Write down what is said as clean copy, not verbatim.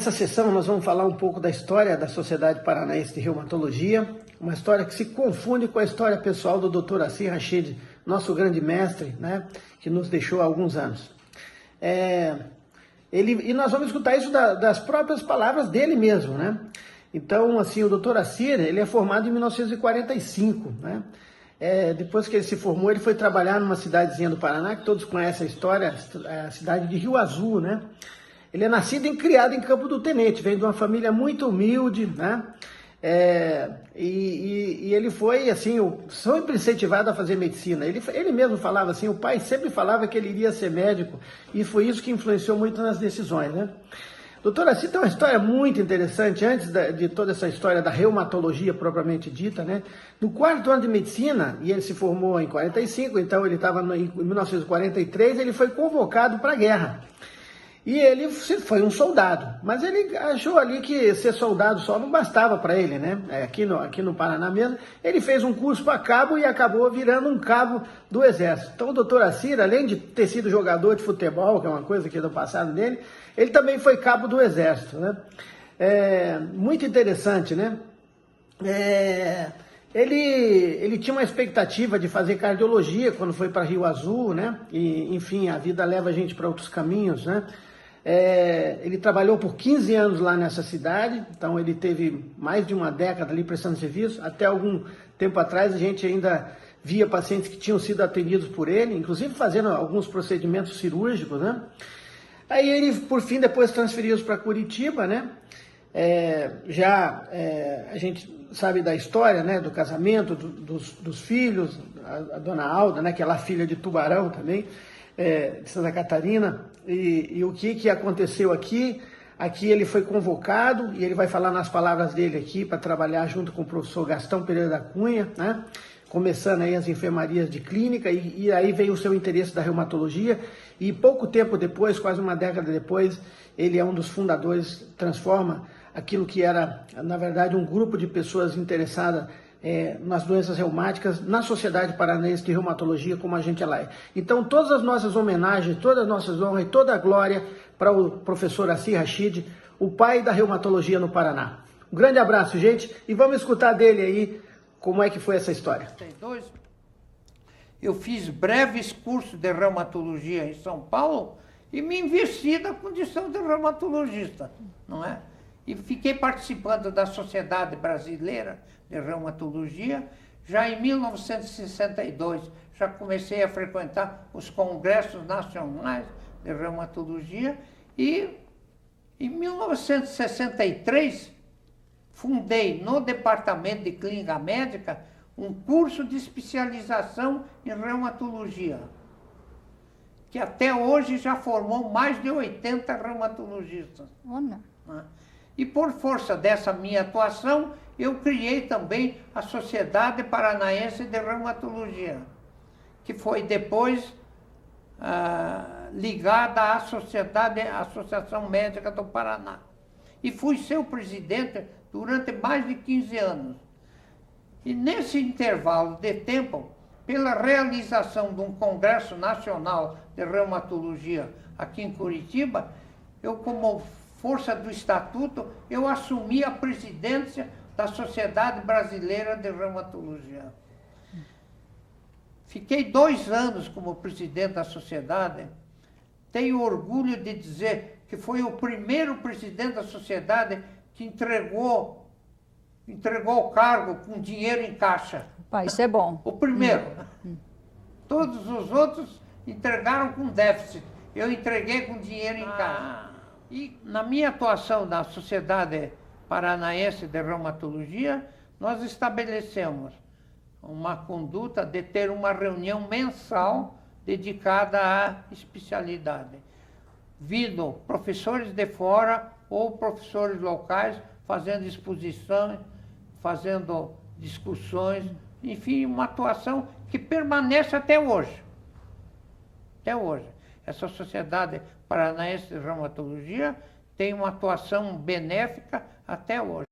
Nessa sessão nós vamos falar um pouco da história da Sociedade Paranaense de Reumatologia, uma história que se confunde com a história pessoal do Dr. Assir Rachid, nosso grande mestre, né, que nos deixou há alguns anos. E nós vamos escutar isso das próprias palavras dele mesmo, né? Então, assim, o Dr. Assir, ele é formado em 1945, né? Depois que ele se formou, ele foi trabalhar numa cidadezinha do Paraná, que todos conhecem a história, a cidade de Rio Azul, né? Ele é nascido e criado em Campo do Tenente, vem de uma família muito humilde, né? E ele foi, assim, sempre incentivado a fazer medicina. Ele mesmo falava assim, o pai sempre falava que ele iria ser médico, e foi isso que influenciou muito nas decisões, né? Doutor Assir tem uma história muito interessante, antes de toda essa história da reumatologia propriamente dita, né? No 4º ano de medicina, e ele se formou em 45, então ele estava em 1943, ele foi convocado para a guerra. E ele foi um soldado, mas ele achou ali que ser soldado só não bastava para ele, né? Aqui no Paraná mesmo, ele fez um curso para cabo e acabou virando um cabo do Exército. Então o doutor Assir, além de ter sido jogador de futebol, que é uma coisa que é do passado dele, ele também foi cabo do Exército, né? Muito interessante, né? Ele tinha uma expectativa de fazer cardiologia quando foi para Rio Azul, né? E, enfim, a vida leva a gente para outros caminhos, né? Ele trabalhou por 15 anos lá nessa cidade, então ele teve mais de uma década ali prestando serviço. Até algum tempo atrás a gente ainda via pacientes que tinham sido atendidos por ele, inclusive fazendo alguns procedimentos cirúrgicos, né? Aí ele, por fim, depois transferiu-se para Curitiba, né? A gente sabe da história, né? Do casamento, dos filhos, a dona Alda, né? Que ela é filha de Tubarão também, de Santa Catarina. E o que aconteceu aqui? Aqui ele foi convocado, e ele vai falar nas palavras dele aqui, para trabalhar junto com o professor Gastão Pereira da Cunha, né? Começando aí as enfermarias de clínica, e aí veio o seu interesse da reumatologia, e pouco tempo depois, quase uma década depois, ele é um dos fundadores, transforma aquilo que era, na verdade, um grupo de pessoas interessadas nas doenças reumáticas, na Sociedade Paranaense de Reumatologia, como a gente é. Então, todas as nossas homenagens, todas as nossas honras e toda a glória para o professor Assir Rachid, o pai da reumatologia no Paraná. Um grande abraço, gente, e vamos escutar dele aí como é que foi essa história. Eu fiz breves cursos de reumatologia em São Paulo e me investi na condição de reumatologista, não é? E fiquei participando da Sociedade Brasileira de Reumatologia. Já em 1962, já comecei a frequentar os congressos nacionais de reumatologia, e em 1963 fundei no Departamento de Clínica Médica um curso de especialização em reumatologia, que até hoje já formou mais de 80 reumatologistas. Olha. E por força dessa minha atuação, eu criei também a Sociedade Paranaense de Reumatologia, que foi depois ligada à Associação Médica do Paraná. E fui seu presidente durante mais de 15 anos. E nesse intervalo de tempo, pela realização de um Congresso Nacional de Reumatologia aqui em Curitiba, eu, como força do Estatuto, eu assumi a presidência da Sociedade Brasileira de Reumatologia. Fiquei 2 anos como presidente da sociedade. Tenho orgulho de dizer que foi o primeiro presidente da sociedade que entregou o cargo com dinheiro em caixa. Pai, isso é bom. O primeiro. Todos os outros entregaram com déficit. Eu entreguei com dinheiro em caixa. E na minha atuação na Sociedade Paranaense de Reumatologia, nós estabelecemos uma conduta de ter uma reunião mensal dedicada à especialidade, vindo professores de fora ou professores locais fazendo exposições, fazendo discussões, enfim, uma atuação que permanece até hoje. Até hoje. Essa Sociedade Paranaense de Reumatologia tem uma atuação benéfica até hoje.